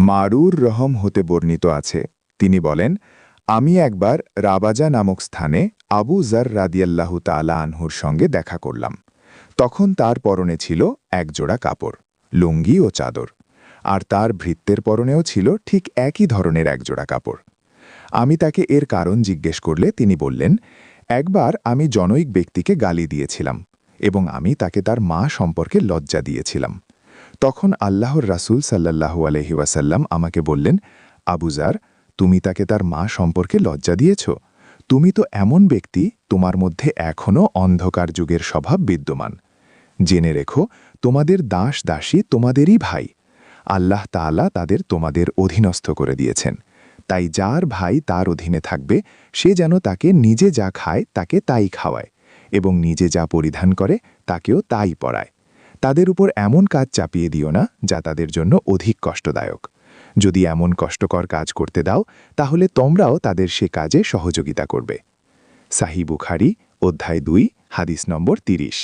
মারুর রহম হতে বর্ণিত আছে, তিনি বলেন, আমি একবার রাবাজা নামক স্থানে আবু জার রাদিয়াল্লাহু তাআলা আনহুর সঙ্গে দেখা করলাম। তখন তার পরনে ছিল এক জোড়া কাপড়, লুঙ্গি ও চাদর, আর তার ভৃত্যের পরনেও ছিল ঠিক একই ধরনের এক জোড়া কাপড়। আমি তাকে এর কারণ জিজ্ঞেস করলে তিনি বললেন, একবার আমি জনৈক ব্যক্তিকে গালি দিয়েছিলাম এবং আমি তাকে তার মা সম্পর্কে লজ্জা দিয়েছিলাম। তখন আল্লাহর রাসূল সাল্লাল্লাহু আলাইহি ওয়াসাল্লাম আমাকে বললেন, আবু যার, তুমি তাকে তার মা সম্পর্কে লজ্জা দিয়েছ? তুমি তো এমন ব্যক্তি, তোমার মধ্যে এখনও অন্ধকার যুগের স্বভাব বিদ্যমান। জেনে রেখো, তোমাদের দাস দাসী তোমাদেরই ভাই। আল্লাহ তাআলা তাদের তোমাদের অধীনস্থ করে দিয়েছেন। তাই যার ভাই তার অধীনে থাকবে, সে যেন তাকে নিজে যা খায় তাকে তাই খাওয়ায়, এবং নিজে যা পরিধান করে তাকেও তাই পরায়। তাদের উপর এমন কাজ চাপিয়ে দিও না যা তাদের জন্য অধিক কষ্টদায়ক। যদি এমন কষ্টকর কাজ করতে দাও, তাহলে তোমরাও তাদের সে কাজে সহযোগিতা করবে। সাহিহ বুখারী, অধ্যায় 2, হাদিস নম্বর 30।